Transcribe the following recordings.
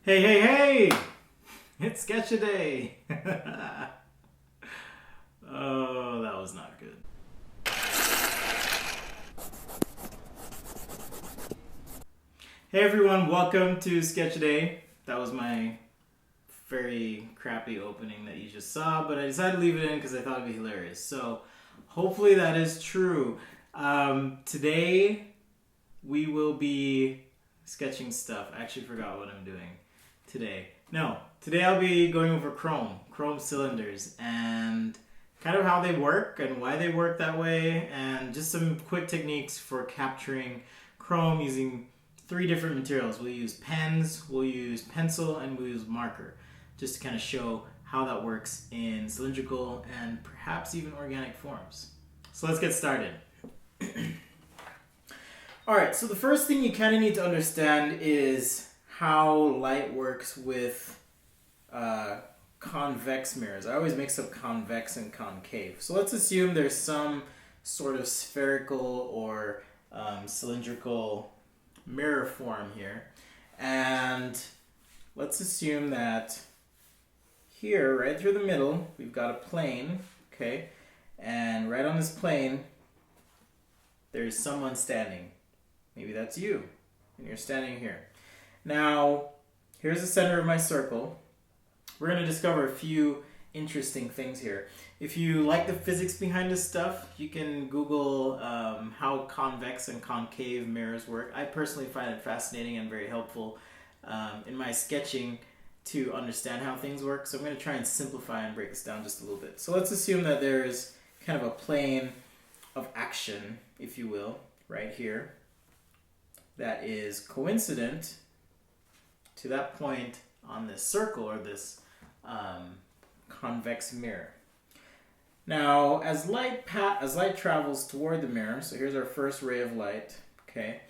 Hey, hey, hey! It's Sketch-A-Day! Oh, that was not good. Hey everyone, welcome to Sketch-A-Day. That was my very crappy opening that you just saw, but I decided to leave it in because I thought it'd be hilarious. So, hopefully that is true. Today, we will be sketching stuff. I actually forgot what I'm doing today. No, today I'll be going over Chrome cylinders, and kind of how they work and why they work that way, and just some quick techniques for capturing Chrome using three different materials. We'll use pens, we'll use pencil, and we'll use marker, just to kind of show how that works in cylindrical and perhaps even organic forms. So let's get started. Alright, so the first thing you kind of need to understand is how light works with convex mirrors. I always mix up convex and concave. So let's assume there's some sort of spherical or cylindrical mirror form here. And let's assume that here, right through the middle, we've got a plane, okay? And right on this plane, there's someone standing. Maybe that's you, and you're standing here. Now, here's the center of my circle. We're going to discover a few interesting things here. If you like the physics behind this stuff, you can Google how convex and concave mirrors work. I personally find it fascinating and very helpful in my sketching to understand how things work. So I'm going to try and simplify and break this down just a little bit. So let's assume that there's kind of a plane of action, if you will, right here, that is coincident to that point on this circle or this convex mirror. Now, as light travels toward the mirror, so here's our first ray of light, okay,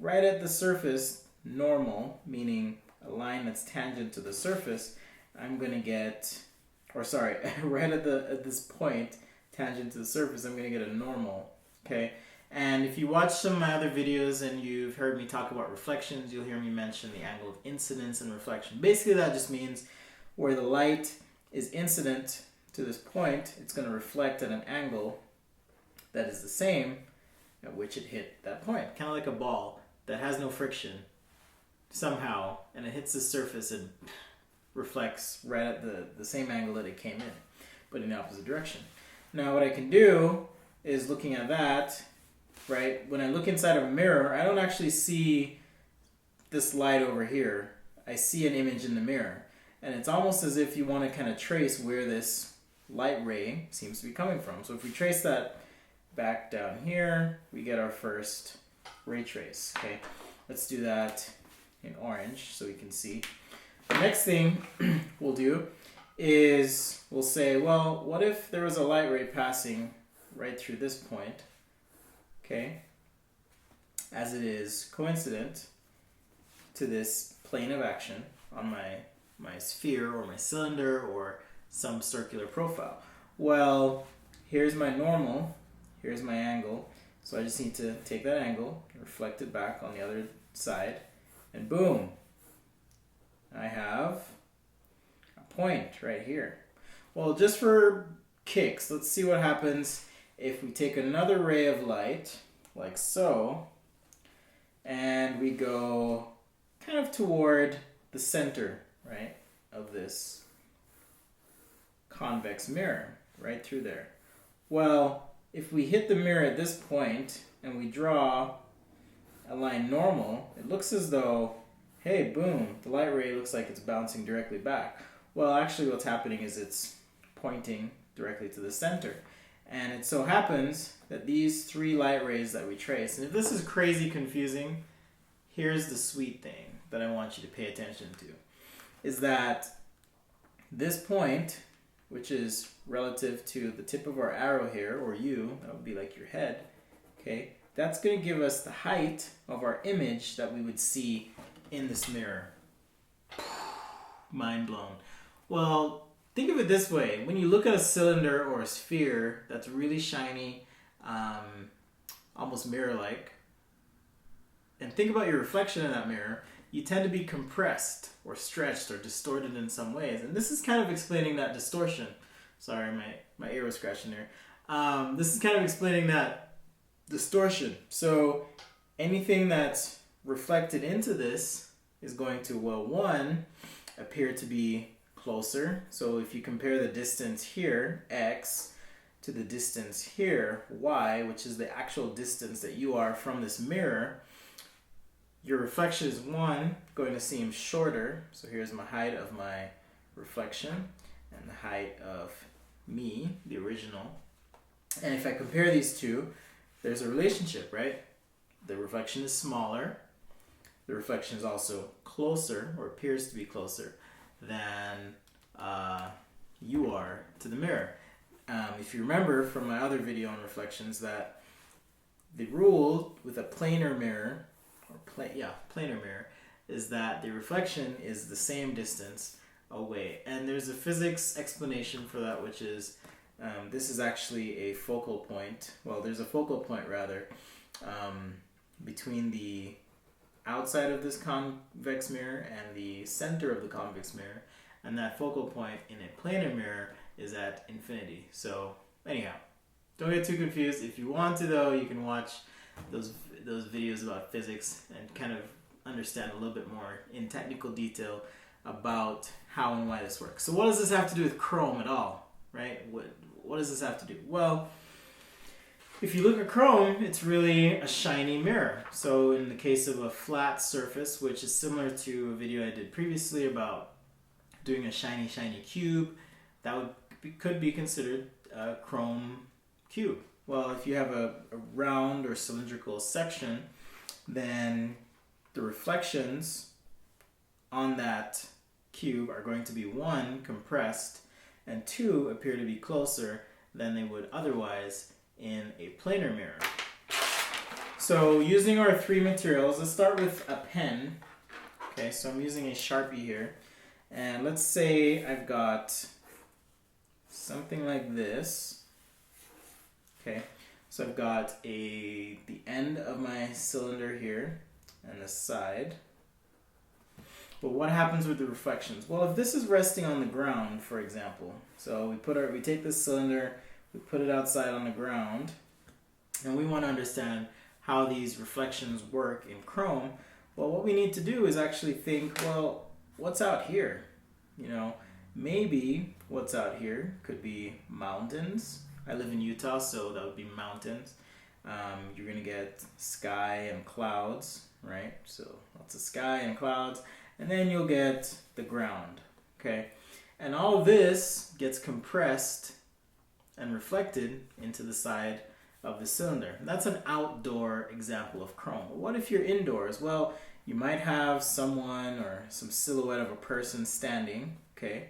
right at the surface, normal, meaning a line that's tangent to the surface, I'm going to get, right at this point, tangent to the surface, I'm going to get a normal, okay? And if you watch some of my other videos and you've heard me talk about reflections, you'll hear me mention the angle of incidence and reflection. Basically, that just means where the light is incident to this point, it's going to reflect at an angle that is the same at which it hit that point. Kind of like a ball that has no friction somehow, and it hits the surface and reflects right at the same angle that it came in, but in the opposite direction. Now, what I can do is, looking at that, right, when I look inside of a mirror, I don't actually see this light over here. I see an image in the mirror. And it's almost as if you want to kind of trace where this light ray seems to be coming from. So if we trace that back down here, we get our first ray trace. Okay, let's do that in orange so we can see. The next thing we'll do is we'll say, well, what if there was a light ray passing right through this point? Okay, as it is coincident to this plane of action on my sphere or my cylinder or some circular profile. Well, here's my normal, here's my angle, so I just need to take that angle, reflect it back on the other side, and boom, I have a point right here. Well, just for kicks, let's see what happens if we take another ray of light, like so, and we go kind of toward the center, right, of this convex mirror, right through there. Well, if we hit the mirror at this point and we draw a line normal, it looks as though, hey, boom, the light ray looks like it's bouncing directly back. Well, actually what's happening is it's pointing directly to the center. And it so happens that these three light rays that we trace, and if this is crazy confusing, here's the sweet thing that I want you to pay attention to, is that this point, which is relative to the tip of our arrow here, or you, that would be like your head, okay, that's going to give us the height of our image that we would see in this mirror. Mind blown. Well, think of it this way. When you look at a cylinder or a sphere that's really shiny, almost mirror-like, and think about your reflection in that mirror, you tend to be compressed or stretched or distorted in some ways. And this is kind of explaining that distortion. Sorry, my ear was scratching there. This is kind of explaining that distortion. So anything that's reflected into this is going to, well, one, appear to be closer. So if you compare the distance here, x, to the distance here, y, which is the actual distance that you are from this mirror, your reflection is, one, going to seem shorter. So here's my height of my reflection and the height of me, the original. And if I compare these two, there's a relationship, right? The reflection is smaller. The reflection is also closer, or appears to be closer, than you are to the mirror. If you remember from my other video on reflections, that the rule with a planar mirror, planar mirror, is that the reflection is the same distance away. And there's a physics explanation for that, which is this is actually a focal point. Well, there's a focal point rather between the outside of this convex mirror and the center of the convex mirror, and that focal point in a planar mirror is at infinity. So anyhow, don't get too confused. If you want to though, you can watch those videos about physics and kind of understand a little bit more in technical detail about how and why this works. So what does this have to do with chrome at all, right? What does this have to do? Well, if you look at chrome, it's really a shiny mirror. So in the case of a flat surface, which is similar to a video I did previously about doing a shiny cube, that could be considered a chrome cube. Well, if you have a round or cylindrical section, then the reflections on that cube are going to be, one, compressed, and two, appear to be closer than they would otherwise in a planar mirror. So using our three materials, let's start with a pen. Okay, so I'm using a Sharpie here. And let's say I've got something like this. Okay, so I've got the end of my cylinder here and the side. But what happens with the reflections? Well, if this is resting on the ground, for example, so we take this cylinder, we put it outside on the ground, and we want to understand how these reflections work in chrome. Well, what we need to do is actually think, well, what's out here? You know, maybe what's out here could be mountains. I live in Utah, so that would be mountains. You're going to get sky and clouds, right? So lots of sky and clouds. And then you'll get the ground, okay? And all of this gets compressed and reflected into the side of the cylinder. That's an outdoor example of chrome. But what if you're indoors? Well, you might have someone or some silhouette of a person standing, okay?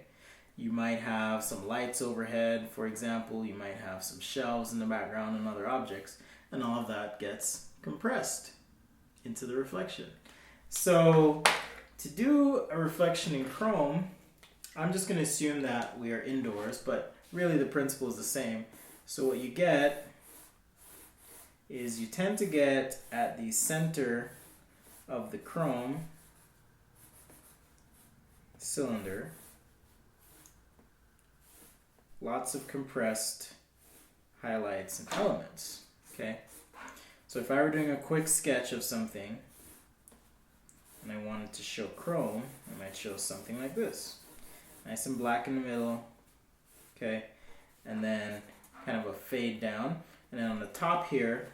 You might have some lights overhead, for example. You might have some shelves in the background and other objects. And all of that gets compressed into the reflection. So to do a reflection in chrome, I'm just going to assume that we are indoors, but really the principle is the same. So what you get is you tend to get at the center of the chrome cylinder lots of compressed highlights and elements, okay? So if I were doing a quick sketch of something and I wanted to show chrome, I might show something like this. Nice and black in the middle, okay? And then kind of a fade down. And then on the top here,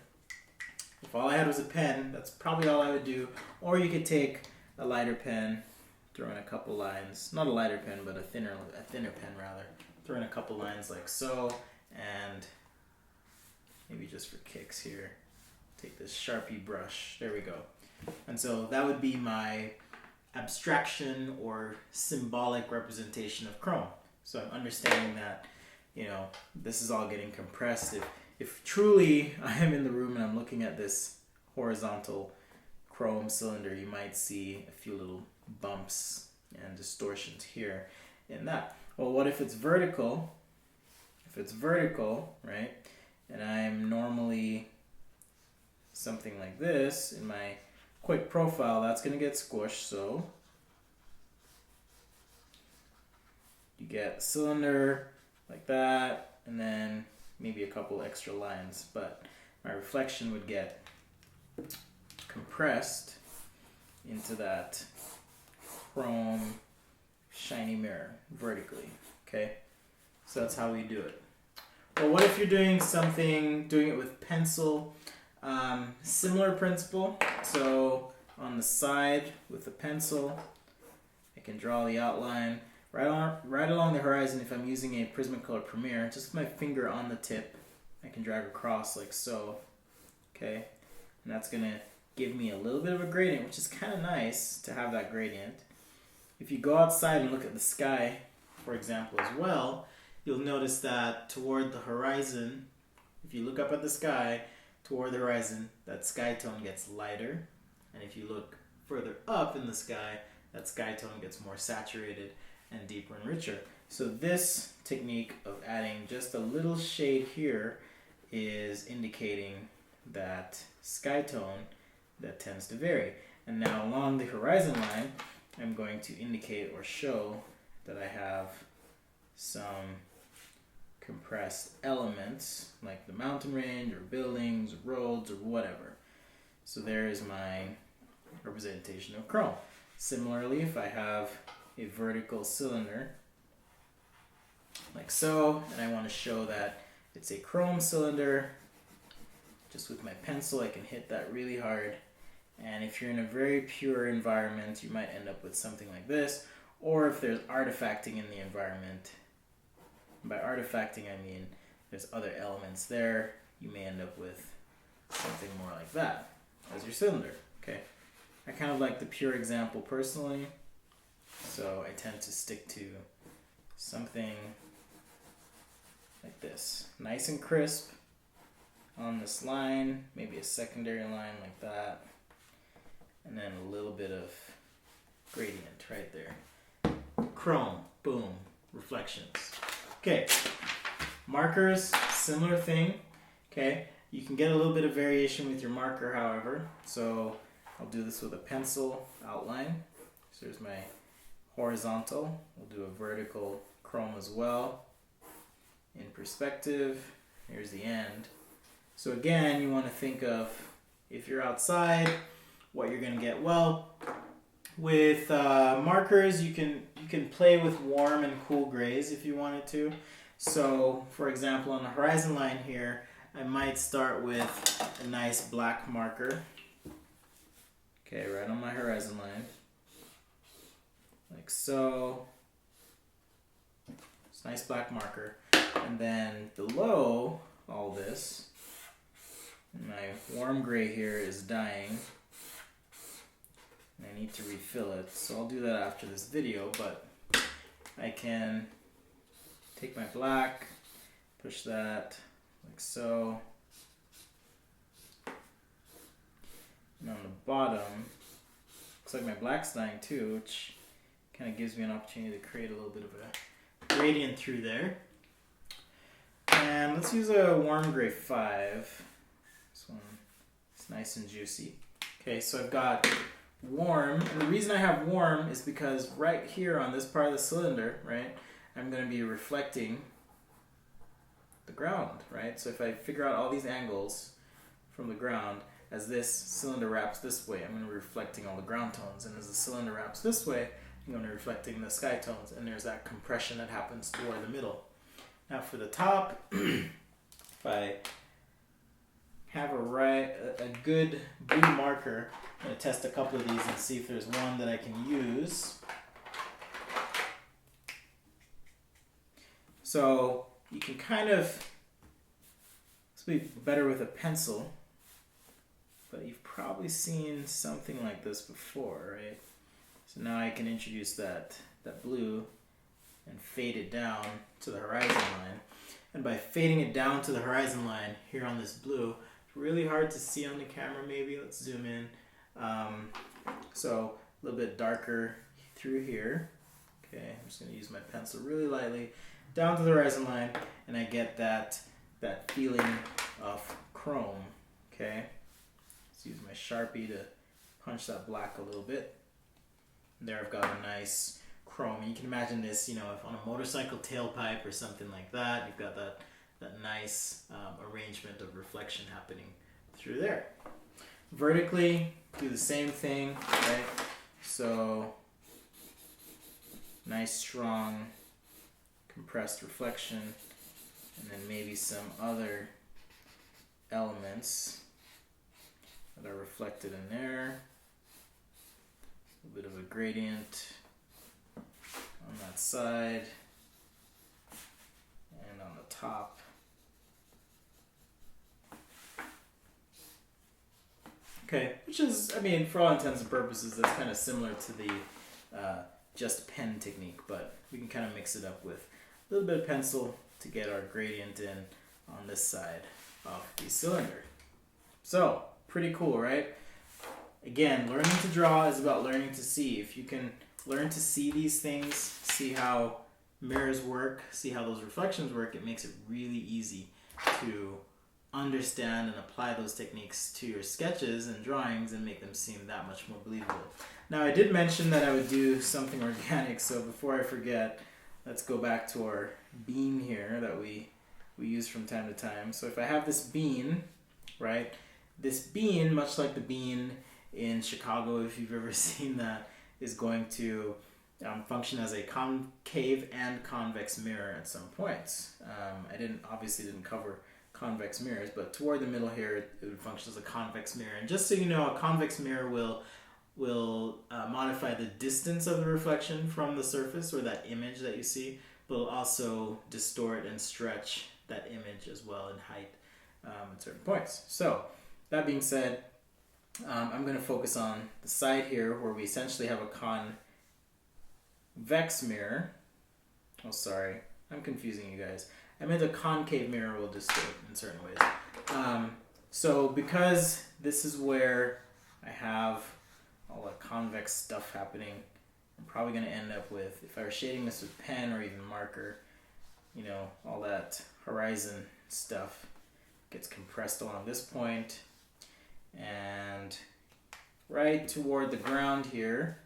if all I had was a pen, that's probably all I would do. Or you could take a lighter pen, throw in a couple lines. Not a lighter pen, but a thinner pen rather. Throw in a couple lines like so, and maybe just for kicks here, take this Sharpie brush. There we go. And so that would be my abstraction or symbolic representation of chrome. So I'm understanding that, you know, this is all getting compressed. If truly I am in the room and I'm looking at this horizontal chrome cylinder, you might see a few little bumps and distortions here in that. Well, what if it's vertical? If it's vertical, right, and I'm normally something like this in my quick profile, that's going to get squished, so you get a cylinder like that, and then maybe a couple extra lines, but my reflection would get compressed into that chrome shiny mirror vertically. Okay, so that's how we do it. Well, what if you're doing it with pencil? Similar principle. So on the side with the pencil, I can draw the outline right along the horizon. If I'm using a Prismacolor Premiere, just with my finger on the tip, I can drag across like so. Okay, and that's gonna give me a little bit of a gradient, which is kind of nice to have that gradient. If you go outside and look at the sky, for example, as well, you'll notice that toward the horizon, if you look up at the sky, toward the horizon, that sky tone gets lighter. And if you look further up in the sky, that sky tone gets more saturated and deeper and richer. So this technique of adding just a little shade here is indicating that sky tone that tends to vary. And now along the horizon line, I'm going to indicate or show that I have some compressed elements like the mountain range or buildings, or roads, or whatever. So there is my representation of chrome. Similarly, if I have a vertical cylinder like so, and I want to show that it's a chrome cylinder, just with my pencil I can hit that really hard. And if you're in a very pure environment, you might end up with something like this. Or if there's artifacting in the environment, by artifacting I mean there's other elements there, you may end up with something more like that as your cylinder. Okay, I kind of like the pure example personally, so I tend to stick to something like this, nice and crisp on this line, maybe a secondary line like that, and then a little bit of gradient right there. Chrome, boom, reflections. Okay, markers, similar thing. Okay, you can get a little bit of variation with your marker, however. So I'll do this with a pencil outline. So there's my horizontal. We'll do a vertical chrome as well. In perspective, here's the end. So again, you want to think of, if you're outside, what you're going to get. Well, with markers, you can play with warm and cool grays if you wanted to. So, for example, on the horizon line here, I might start with a nice black marker. Okay, right on my horizon line, like so. It's a nice black marker. And then below all this, my warm gray here is dying. I need to refill it, so I'll do that after this video, but I can take my black, push that like so, and on the bottom, looks like my black's dying too, which kind of gives me an opportunity to create a little bit of a gradient through there. And let's use a warm gray 5. This one is nice and juicy. Okay, so I've got warm, and the reason I have warm is because right here on this part of the cylinder, right, I'm going to be reflecting the ground, right? So if I figure out all these angles from the ground, as this cylinder wraps this way, I'm going to be reflecting all the ground tones, and as the cylinder wraps this way, I'm going to be reflecting the sky tones, and there's that compression that happens toward the middle. Now for the top, if I have a good blue marker, I'm going to test a couple of these and see if there's one that I can use. So you can kind of, this will be better with a pencil, but you've probably seen something like this before, right? So now I can introduce that blue and fade it down to the horizon line. And by fading it down to the horizon line here on this blue, it's really hard to see on the camera maybe. Let's zoom in. So a little bit darker through here. Okay, I'm just going to use my pencil really lightly down to the horizon line, and I get that feeling of chrome. Okay, let's use my Sharpie to punch that black a little bit. There I've got a nice chrome. You can imagine this, if on a motorcycle tailpipe or something like that, you've got that nice arrangement of reflection happening through there. Vertically, do the same thing, right? So, nice, strong, compressed reflection, and then maybe some other elements that are reflected in there. A bit of a gradient on that side and on the top. Okay, which is, for all intents and purposes, that's kind of similar to the just pen technique, but we can kind of mix it up with a little bit of pencil to get our gradient in on this side of the cylinder. So, pretty cool, right? Again, learning to draw is about learning to see. If you can learn to see these things, see how mirrors work, see how those reflections work, it makes it really easy to understand and apply those techniques to your sketches and drawings and make them seem that much more believable. Now, I did mention that I would do something organic, so before I forget, let's go back to our bean here that we use from time to time. So if I have this bean, right, this bean, much like the bean in Chicago, if you've ever seen that, is going to function as a concave and convex mirror at some points. I obviously didn't cover convex mirrors, but toward the middle here, it would function as a convex mirror. And just so you know, a convex mirror will modify the distance of the reflection from the surface or that image that you see, but will also distort and stretch that image as well in height at certain points. So that being said, I'm going to focus on the side here where we essentially have a convex mirror. Oh, sorry, I'm confusing you guys. I meant a concave mirror will distort in certain ways. So because this is where I have all the convex stuff happening, I'm probably going to end up with, if I were shading this with pen or even marker, all that horizon stuff gets compressed along this point. And right toward the ground here,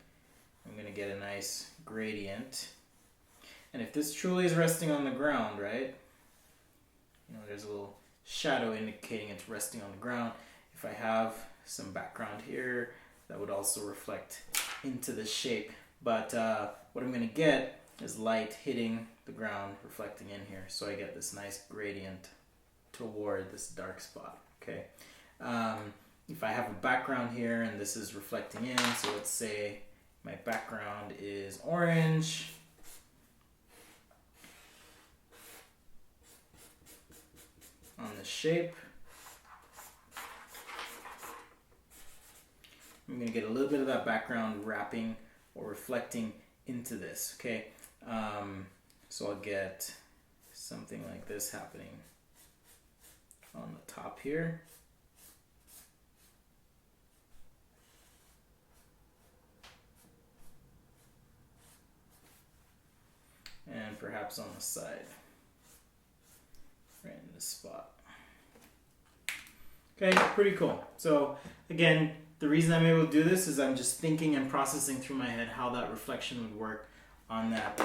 I'm going to get a nice gradient. And if this truly is resting on the ground, right, there's a little shadow indicating it's resting on the ground. If I have some background here, that would also reflect into the shape. But what I'm going to get is light hitting the ground, reflecting in here. So I get this nice gradient toward this dark spot, okay? If I have a background here and this is reflecting in, so let's say my background is orange. On the shape, I'm going to get a little bit of that background wrapping or reflecting into this, okay? So I'll get something like this happening on the top here. And perhaps on the side, right in this spot. Okay, pretty cool. So again, the reason I'm able to do this is I'm just thinking and processing through my head how that reflection would work on that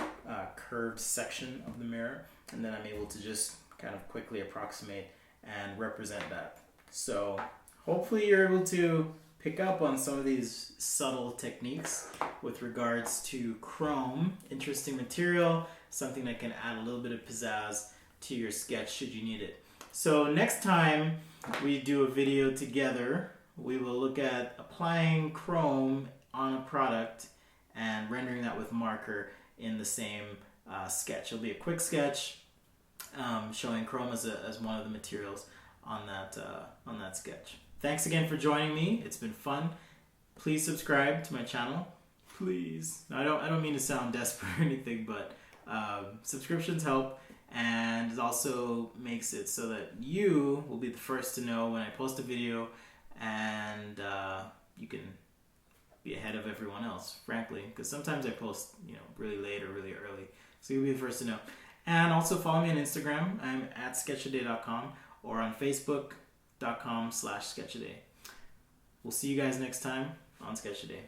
curved section of the mirror, and then I'm able to just kind of quickly approximate and represent that. So hopefully you're able to pick up on some of these subtle techniques with regards to chrome. Interesting material, something that can add a little bit of pizzazz to your sketch should you need it. So next time we do a video together, we will look at applying chrome on a product and rendering that with marker in the same sketch. It'll be a quick sketch showing chrome as one of the materials on that sketch. Thanks again for joining me. It's been fun. Please subscribe to my channel. Please. I don't mean to sound desperate or anything, but subscriptions help, and it also makes it so that you will be the first to know when I post a video, and you can be ahead of everyone else, frankly, because sometimes I post really late or really early, so you'll be the first to know. And also follow me on Instagram. I'm at sketchaday.com or on Facebook.com/sketchaday. We'll see you guys next time. on Sketch Today.